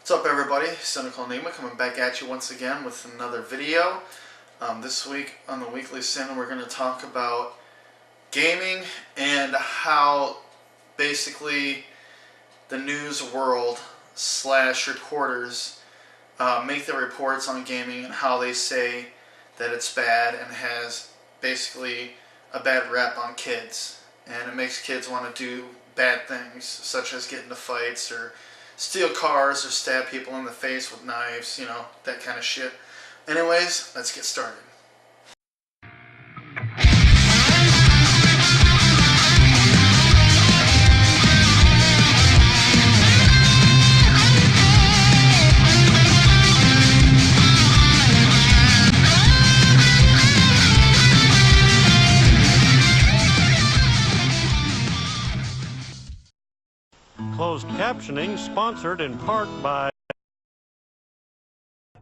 What's up, everybody? Cynical Enigma coming back at you once again with another video. This week on the Weekly Syn, we're going to talk about gaming and how basically the news world / reporters make their reports on gaming and how they say that it's bad and has basically a bad rep on kids. And it makes kids want to do bad things, such as get into fights or steal cars or stab people in the face with knives, you know, that kind of shit. Anyways, let's get started. Closed captioning sponsored in part by...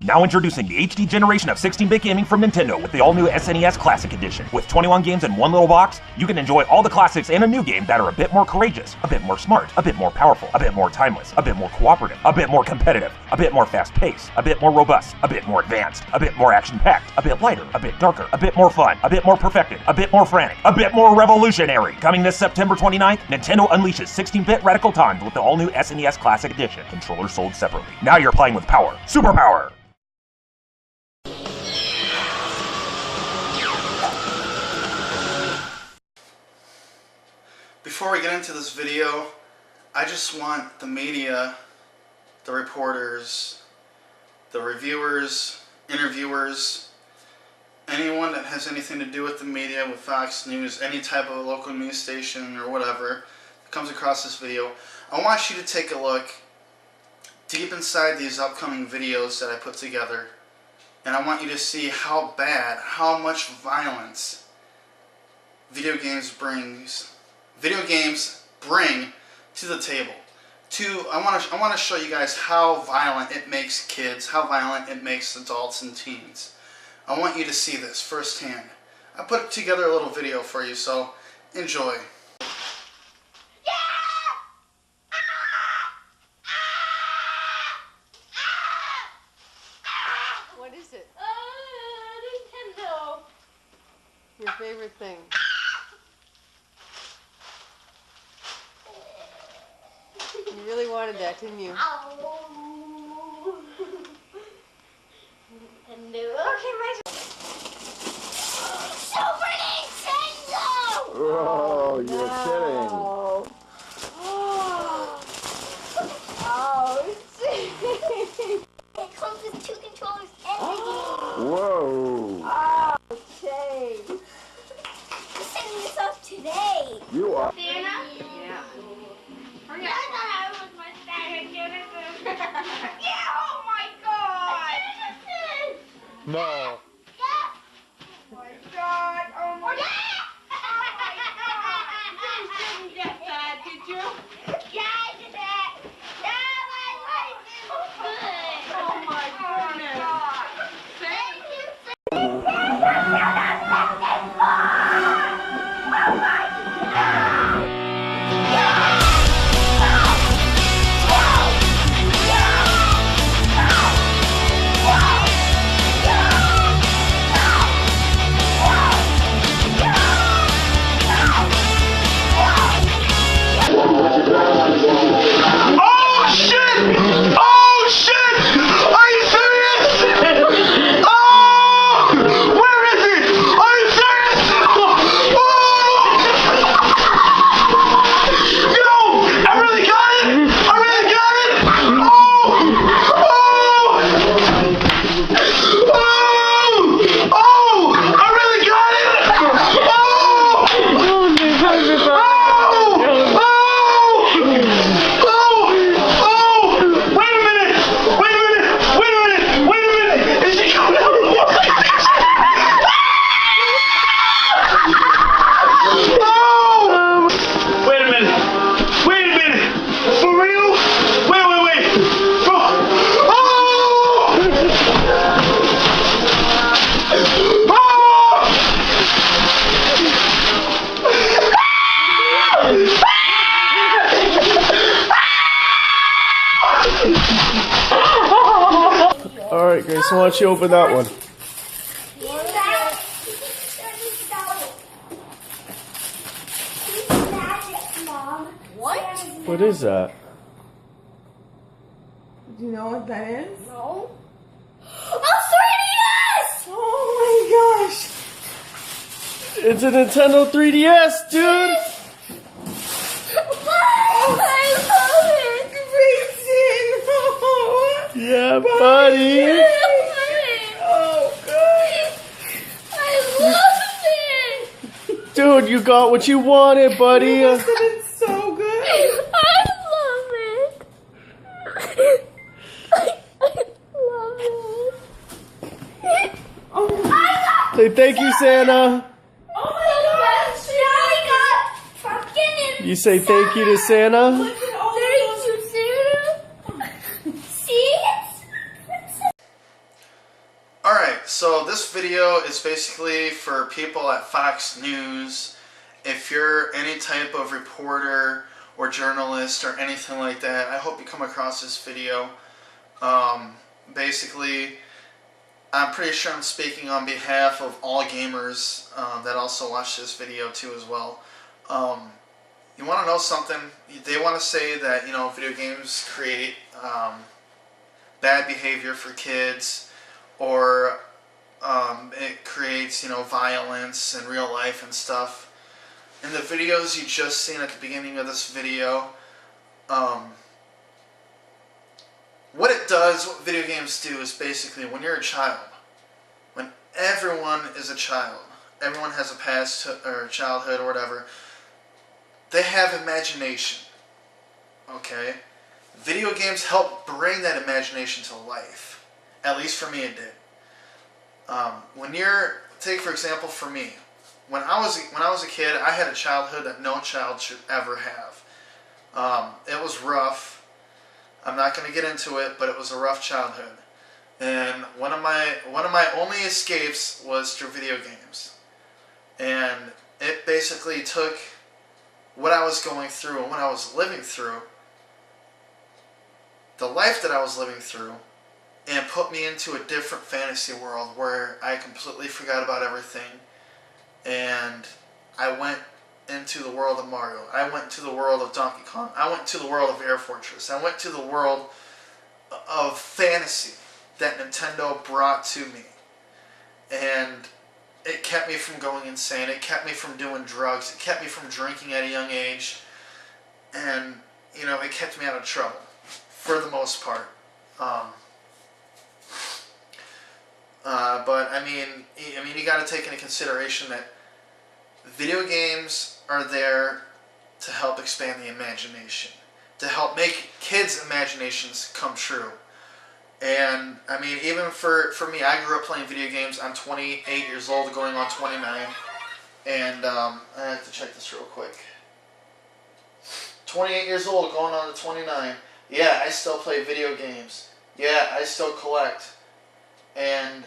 Now introducing the HD generation of 16-bit gaming from Nintendo with the all-new SNES Classic Edition. With 21 games in one little box, you can enjoy all the classics and a new game that are a bit more courageous, a bit more smart, a bit more powerful, a bit more timeless, a bit more cooperative, a bit more competitive, a bit more fast-paced, a bit more robust, a bit more advanced, a bit more action-packed, a bit lighter, a bit darker, a bit more fun, a bit more perfected, a bit more frantic, a bit more revolutionary. Coming this September 29th, Nintendo unleashes 16-bit radical times with the all-new SNES Classic Edition. Controllers sold separately. Now you're playing with power. Superpower! Before we get into this video, I just want the media, the reporters, the reviewers, interviewers, anyone that has anything to do with the media, with Fox News, any type of local news station or whatever that comes across this video, I want you to take a look deep inside these upcoming videos that I put together, and I want you to see how bad, how much violence video games bring to the table. I want to show you guys how violent it makes kids, how violent it makes adults and teens. I want you to see this firsthand. I put together a little video for you, so enjoy. What is it? Nintendo. Your favorite thing. You really wanted that, didn't you? Oh. Nintendo. Okay, my Super Nintendo! Oh, you're kidding. Oh, shit. It comes with 2 controllers and the game. Whoa. Oh, Shay. You're setting this up today. You are. Fair enough? Yeah. I thought I was my Sega Genesis. Yeah, oh my god! Genesis! No. Yeah! Oh my god, oh my god! Oh my god! You didn't get that, did you? Yeah, I did that! Yeah, my life is good! Oh my goodness. Thank you, Alright, Grace, why don't you open that one? What? What is that? Do you know what that is? No. Oh, 3DS! Oh my gosh! It's a Nintendo 3DS, dude! I love it! Grayson! Yeah, buddy! Oh god! I love it! Dude, you got what you wanted, buddy! It must have been so good! I love it! I love it! Oh, Say thank you, Santa! Oh my gosh! I got fucking You say thank you to Santa? Thank you, Sarah! See? Alright, so this video is basically for people at Fox News. If you're any type of reporter or journalist or anything like that, I hope you come across this video. Basically, I'm pretty sure I'm speaking on behalf of all gamers that also watch this video too as well. You want to know something? They want to say that, you know, video games create bad behavior for kids, or it creates, you know, violence in real life and stuff. In the videos you just seen at the beginning of this video, what it does, what video games do, is basically when you're a child, when everyone is a child, everyone has a past or childhood or whatever, they have imagination, okay? Video games help bring that imagination to life. At least for me it did. When you're, take for example for me, when I was a kid, I had a childhood that no child should ever have. It was rough. I'm not going to get into it, but it was a rough childhood. And one of my only escapes was through video games. And it basically took what I was going through and what I was living through, the life that I was living through, and put me into a different fantasy world where I completely forgot about everything. And I went into the world of Mario. I went to the world of Donkey Kong. I went to the world of Air Fortress. I went to the world of fantasy that Nintendo brought to me. And it kept me from going insane. It kept me from doing drugs. It kept me from drinking at a young age. And, you know, it kept me out of trouble, for the most part. But I mean, you got to take into consideration that video games are there to help expand the imagination, to help make kids' imaginations come true. And I mean, even for me, I grew up playing video games. I'm 28 years old, going on 29, and I have to check this real quick. 28 years old, going on to 29. Yeah, I still play video games. Yeah, I still collect. And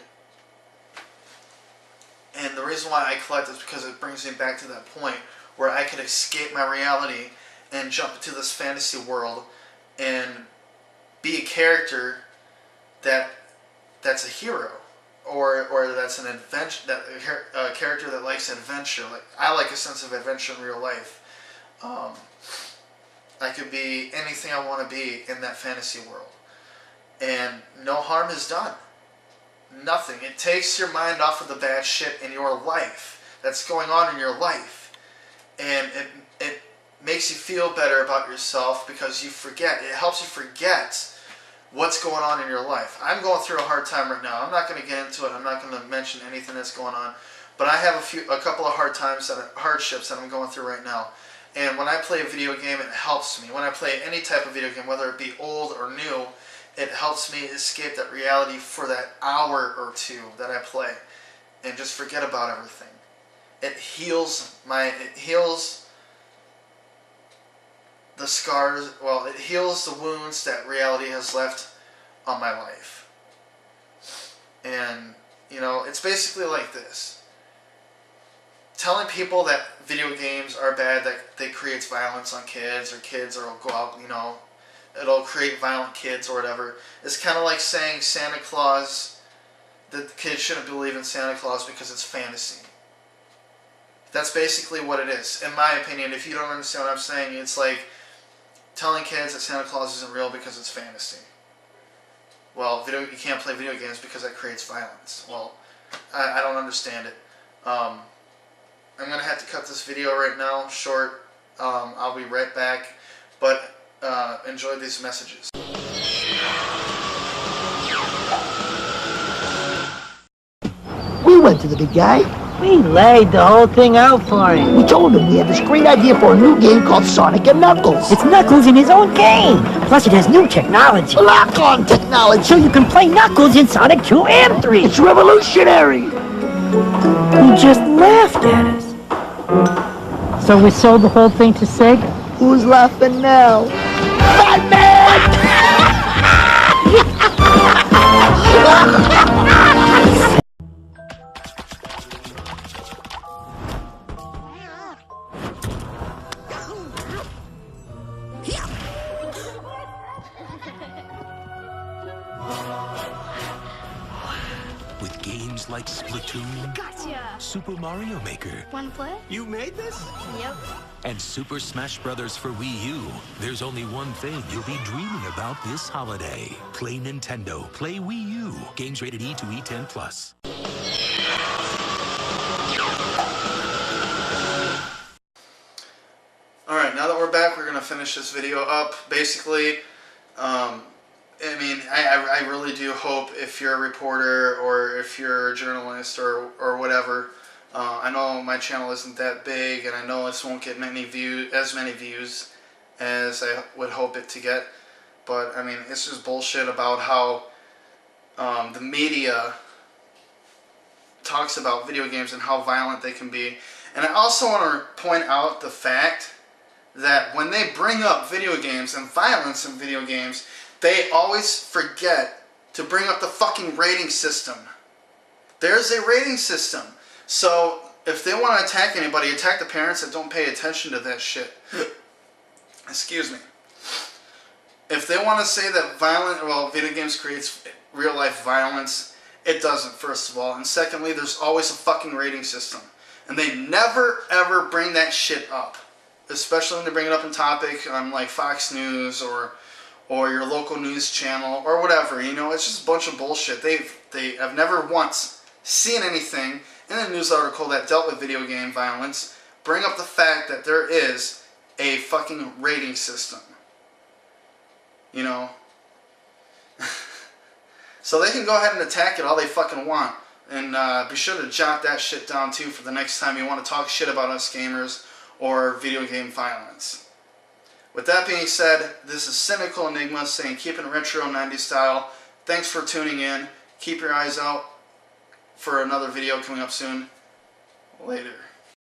the reason why I collect is because it brings me back to that point where I could escape my reality and jump into this fantasy world and be a character that's a hero, or that's an adventure, a character that likes adventure. Like, I like a sense of adventure in real life. I could be anything I want to be in that fantasy world, and no harm is done. Nothing. It takes your mind off of the bad shit in your life that's going on in your life, and it makes you feel better about yourself because you forget. It helps you forget what's going on in your life. I'm going through a hard time right now. I'm not going to get into it. I'm not going to mention anything that's going on, but I have a couple of hardships that I'm going through right now. And when I play a video game, it helps me. When I play any type of video game, whether it be old or new, it helps me escape that reality for that hour or two that I play and just forget about everything. It heals the scars, well, it heals the wounds that reality has left on my life. And, you know, it's basically like this. Telling people that video games are bad, that they creates violence on kids, or kids will go out, you know, it'll create violent kids or whatever. It's kind of like saying Santa Claus, that the kids shouldn't believe in Santa Claus because it's fantasy. That's basically what it is, in my opinion. If you don't understand what I'm saying, it's like telling kids that Santa Claus isn't real because it's fantasy. Well, you can't play video games because that creates violence. Well, I don't understand it. I'm going to have to cut this video right now, short. I'll be right back, but enjoy these messages. We went to the big guy. We laid the whole thing out for him. We told him we had this great idea for a new game called Sonic and Knuckles. It's Knuckles in his own game. Plus it has new technology. Lock-on technology. So you can play Knuckles in Sonic 2 and 3. It's revolutionary. He just laughed at us. So we sold the whole thing to Sega? Who's laughing now? Batman! With games like Splatoon, Gotcha. Super Mario Maker, Wanna play? you made this? Yep. And Super Smash Bros. For Wii U, there's only one thing you'll be dreaming about this holiday. Play Nintendo, play Wii U. Games rated E to E10+. Alright, now that we're back, we're going to finish this video up. Basically, I really do hope, if you're a reporter or if you're a journalist or whatever, I know my channel isn't that big, and I know this won't get as many views as I would hope it to get, but I mean, it's just bullshit about how the media talks about video games and how violent they can be. And I also want to point out the fact that when they bring up video games and violence in video games, they always forget to bring up the fucking rating system. There's a rating system. So if they want to attack anybody, attack the parents that don't pay attention to that shit. Excuse me. If they want to say that video games creates real life violence, it doesn't, first of all. And secondly, there's always a fucking rating system. And they never ever bring that shit up. Especially when they bring it up in topic on like Fox News or your local news channel or whatever. You know, it's just a bunch of bullshit. I've never once seen anything in a news article that dealt with video game violence bring up the fact that there is a fucking rating system. You know? So they can go ahead and attack it all they fucking want. And be sure to jot that shit down too for the next time you want to talk shit about us gamers or video game violence. With that being said, this is Cynical Enigma saying keep it retro 90s style. Thanks for tuning in. Keep your eyes out for another video coming up soon. Later.